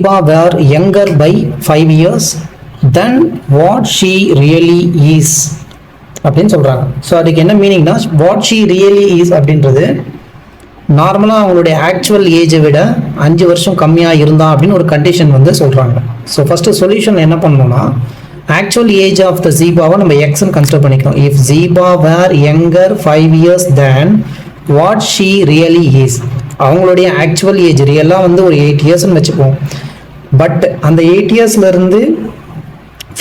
Zeba were younger by 5 years than what she really is அப்படின்னு சொல்கிறாங்க. So அதுக்கு என்ன மீனிங்னா வாட் ஷீ ரியலி இஸ் அப்படின்றது நார்மலாக அவங்களுடைய ஆக்சுவல் ஏஜை விட 5 வருஷம் கம்மியாக இருந்தா அப்படின்னு ஒரு கண்டிஷன் வந்து சொல்கிறாங்க. ஸோ ஃபஸ்ட்டு சொல்யூஷன் என்ன பண்ணணும்னா ஆக்சுவல் ஏஜ் ஆஃப் த ஜீபாவை நம்ம எக்ஸ்ன்னு கன்சிடர் பண்ணிக்கிறோம். If Zeba were younger 5 years then what she really is, அவங்களுடைய ஆக்சுவல் ஏஜ் ரியலாக வந்து ஒரு 8 yearsன்னு வச்சுப்போம். பட் அந்த 8 yearsலேருந்து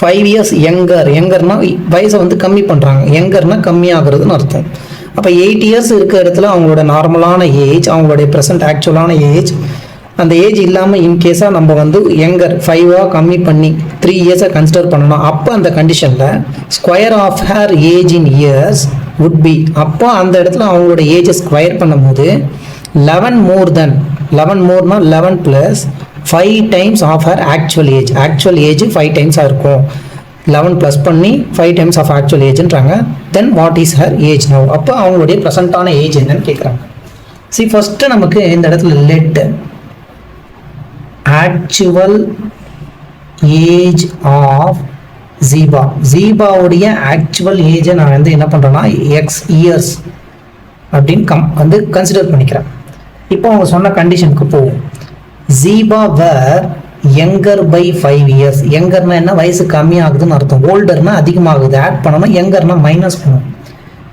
5 years யங்கர்னா வயசை வந்து கம்மி பண்ணுறாங்க. யங்கர்னா கம்மியாகிறதுன்னு அர்த்தம். அப்போ 8 years இருக்க இடத்துல அவங்களோட நார்மலான ஏஜ், அவங்களுடைய ப்ரெசன்ட் ஆக்சுவலான ஏஜ், அந்த ஏஜ் இல்லாமல் இன்கேஸாக நம்ம வந்து யங்கர் 5 கம்மி பண்ணி 3 years கன்சிடர் பண்ணணும். அப்போ அந்த கண்டிஷனில் square of her age in years would be, அப்போ அந்த இடத்துல அவங்களோட ஏஜை ஸ்கொயர் பண்ணும்போது 11 மோர்னா 11 + 5 times of her actual age. Actual age 5 times இருக்கும். 11 ப்ளஸ் பண்ணி 5 times ஆஃப் ஆக்சுவல் ஏஜ்ன்றாங்க. Then what is her age now, அப்போ அவங்களுடைய ப்ரெசண்ட்டான ஏஜ் என்னன்னு கேட்குறாங்க. ஃபஸ்ட்டு நமக்கு இந்த இடத்துல லெட் ஆக்சுவல் ஏஜ் ஆஃப் ஜீபாவுடைய ஆக்சுவல் ஏஜை நான் வந்து என்ன பண்ணுறேன்னா x years அப்படின்னு கன்சிடர் பண்ணிக்கிறேன். இப்போ அவங்க சொன்ன கண்டிஷனுக்கு போவோம். ஜீபா வேர் யங்கர் பை 5 years. யங்கர்னா என்ன, வயசு கம்மியாகுதுன்னு அர்த்தம். ஓல்டர்னா அதிகமாகுது, ஆட் பண்ணணும். யங்கர்னா மைனஸ் பண்ணணும்.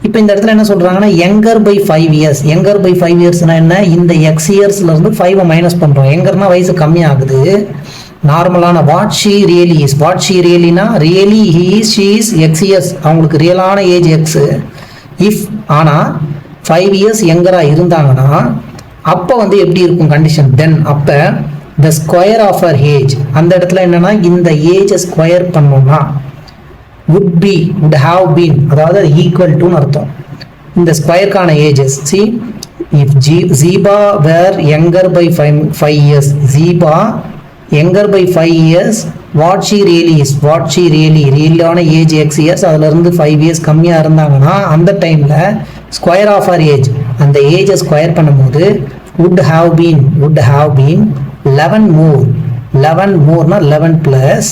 இப்போ இந்த இடத்துல என்ன சொல்கிறாங்கன்னா younger by 5 years. Younger by 5 yearsனா என்ன, இந்த x yearsலேருந்து 5 மைனஸ் பண்ணுறோம். யங்கர்னா வயசு கம்மியாகுது. நார்மலான what she really is, what she ரியலினா really he is she is x years, அவங்களுக்கு ரியலான ஏஜ் எக்ஸு. இஃப் ஆனால் 5 years யங்கராக இருந்தாங்கன்னா அப்போ வந்து எப்படி இருக்கும் கண்டிஷன், தென் அப்போ the square of her age, அந்த இடத்துல என்னன்னா இந்த ஏஜை ஸ்கொயர் பண்ணோம்னா would have been, அதாவது அது ஈக்குவல் டுன்னு அர்த்தம். இந்த ஸ்கொயருக்கான ages see, if Zeba were younger by 5 years, Zeba younger by 5 years, what she really is, what she ரியலான ஏஜ் x years, அதுலேருந்து 5 years கம்மியாக இருந்தாங்கன்னா அந்த டைமில் ஸ்கொயர் ஆஃப் ஹர் ஏஜ், அந்த ஏஜை ஸ்கொயர் பண்ணும்போது would have been 11 மோர்னா 11 +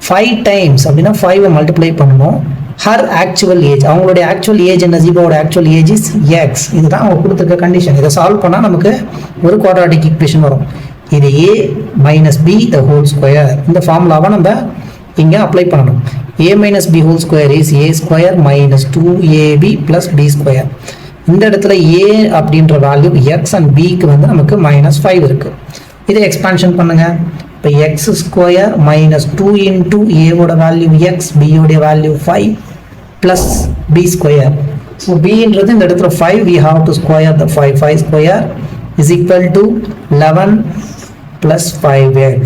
5 times அப்படின்னா 5 மல்டிப்ளை பண்ணணும். ஹர் ஆக்சுவல் ஏஜ், அவங்களுடைய ஆக்சுவல் ஏஜ் என்ன, ஜீபாவோட ஆக்சுவல் ஏஜ் இஸ் எக்ஸ். இதுதான் அவங்க கொடுத்துருக்க கண்டிஷன். இதை சால்வ் பண்ணால் நமக்கு ஒரு குவாட்ராட்டிக் ஈக்குவேஷன் வரும். இது a - b the whole square, இந்த ஃபார்முலாவை நம்ம இங்கே அப்ளை பண்ணணும். a - b whole square is a square - 2ab + b square. இந்த இடத்துல a அப்படின்ற வேல்யூ x அண்ட் bக்கு வந்து நமக்கு -5 இருக்குது. இதை எக்ஸ்பான்ஷன் பண்ணுங்க. இப்போ x ஸ்கொயர் -2 இன்டூ ஏவோட வேல்யூ x, பியோடைய value 5 plus b square. So bன்றது இந்த இடத்துல 5, we have to square the 5 square is equal to 11 + 5x.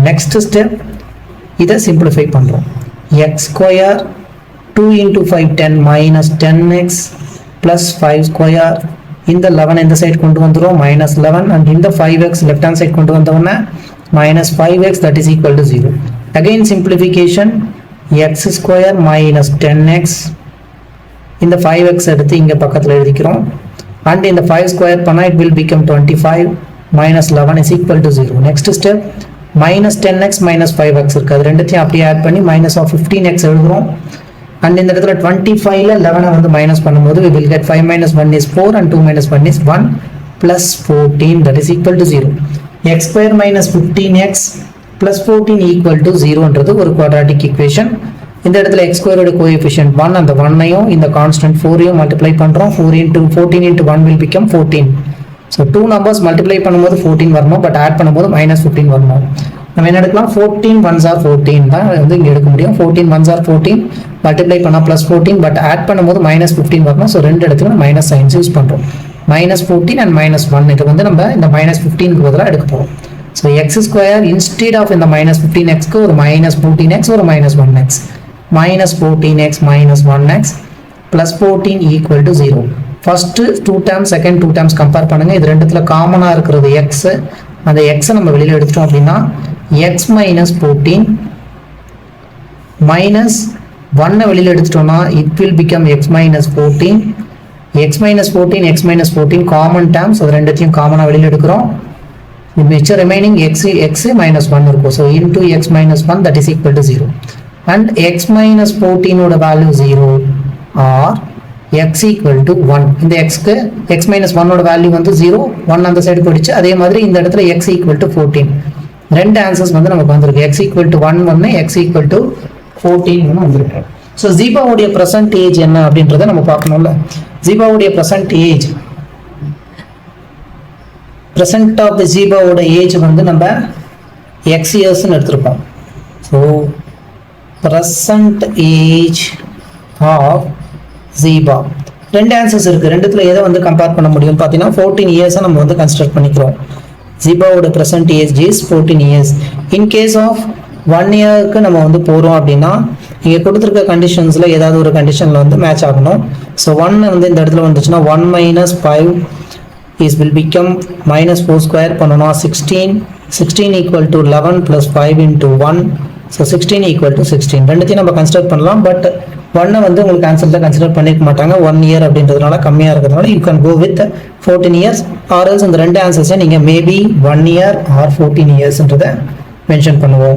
Next step இதை சிம்பிளிஃபை பண்ணுறோம். x square 2 into 5 10 -10x + 5 square. இந்த 11 இந்த சைடு கொண்டு வந்துடும் -11, அண்ட் இந்த 5x லெஃப்ட் ஹேண்ட் சைடு கொண்டு வந்தோம்னா -5x, that is equal to 0. Again simplification, x square -10x, இந்த 5x எடுத்து இங்கே பக்கத்தில் எழுதிக்கிறோம். அண்ட் இந்த 5 ஸ்கொயர் பண்ணால் it will become 25 -11 is equal to 0. Next step -10x -5x இருக்குது, அது ரெண்டுத்தையும் அப்படியே ஆட் பண்ணி -15x எழுதுகிறோம். அண்ட் இந்த இடத்துல 25ல் 11 வந்து மைனஸ் பண்ணும்போது we will get 5 - 1 is 4 and 2 - 1 is 1 + 14, that is equal to 0. x square -15x + 14 equal to 0ன்றது ஒரு குவாட்ராட்டிக் ஈக்குவேஷன். இந்த இடத்துல x ஸ்கொயரோட கோஎஃபிஷியன்ட் 1, அந்த 1ஐயும் இந்த கான்ஸ்டன்ட் 4ஐயும் மல்டிப்ளை பண்ணுறோம். 14 into 1 will become 14. So 2 numbers multiply பண்ணும்போது 14 வரணும், பட் ஆட் பண்ணும்போது -15 வரணும். நம்ம என்ன எடுக்கலாம், 14 1s are 14 தான் வந்து இங்கே எடுக்க முடியும். 14 1s are 14, மல்டிப்ளை பண்ணால் +14, பட் ஆட் பண்ணும்போது -15 வரணும். ஸோ ரெண்டு இடத்துல மைனஸ் சைன்ஸ் யூஸ் பண்ணுறோம். -14 and -1, இது வந்து நம்ம இந்த -15க்கு பதிலாக எடுக்க போகிறோம். So x square instead of இந்த -15xக்கு ஒரு -14x ஒரு -1x, -14x -1x + 14 equal to 0. First 2 terms, second 2 terms compare பண்ணுங்க. இது ரெண்டுத்துல காமனாக இருக்கிறது x, அந்த x நம்ம வெளியில் எடுத்துட்டோம் அப்படின்னா x - 14 -1 வெளியில் எடுத்துட்டோம்னா it will become x - 14. x - 14 common terms, அது ரெண்டுத்தையும் காமனாக வெளியில் எடுக்கிறோம். மிச்சம் ரிமைனிங் x minus 1 இருக்கும். So into x minus 1 that is equal to 0 and x minus 14 ஓட value 0 or x equal to 1. இந்த xக்கு x minus 1 ஓட வேல்யூ வந்து 0, 1 அந்த சைடு போயிடுச்சு. அதே மாதிரி இந்த இடத்துல x equal to 14. ரெண்டு ஆன்சர்ஸ் வந்து நமக்கு வந்திருக்கு. x equal to 1 ஒன்று, x equal to 14 ஒன்று வந்திருக்கு. ஸோ ஜீபாவுடைய ப்ரெசன்ட் ஏஜ் என்ன அப்படின்றத நம்ம பார்க்கணும்ல. ஜீபாவுடைய present age, present of the ஜீபாவோட ஏஜ் வந்து நம்ம எக்ஸ் இயர்ஸ்ன்னு எடுத்திருப்போம். So present age of Zeba ரெண்டு ஆன்சர்ஸ் இருக்குது. ரெண்டுத்துல எதை வந்து கம்பேர் பண்ண முடியும் பார்த்தீங்கன்னா 14 இயர்ஸை நம்ம வந்து கன்சிடர் பண்ணிக்கிறோம். ஜீபாவோட present age is 14 years. In case of 1 இயருக்கு நம்ம வந்து போகிறோம் அப்படின்னா இங்கே கொடுத்துருக்க கண்டிஷன்ஸில் ஏதாவது ஒரு கண்டிஷனில் வந்து மேட்ச் ஆகணும். ஸோ 1 வந்து இந்த இடத்துல வந்துச்சுன்னா 1 minus 5 is will become minus 4 square பண்ணணும். 16 equal to 11 plus 5 into 1. So 16 equal to 16. ரெண்டுத்தையும் நம்ம கன்சிடர் பண்ணலாம். பட் 1 வந்து உங்களுக்கு ஆன்சரில் கன்சிடர் பண்ணிக்க மாட்டாங்க. 1 இயர் அப்படின்றதுனால கம்மியாக இருக்கிறதுனால you can go with 14 years or else இந்த ரெண்டு ஆன்சர்ஸை நீங்கள் மேபி 1 இயர் ஆர் 14 இயர்ஸ்ன்றதை மென்ஷன் பண்ணுவோம்.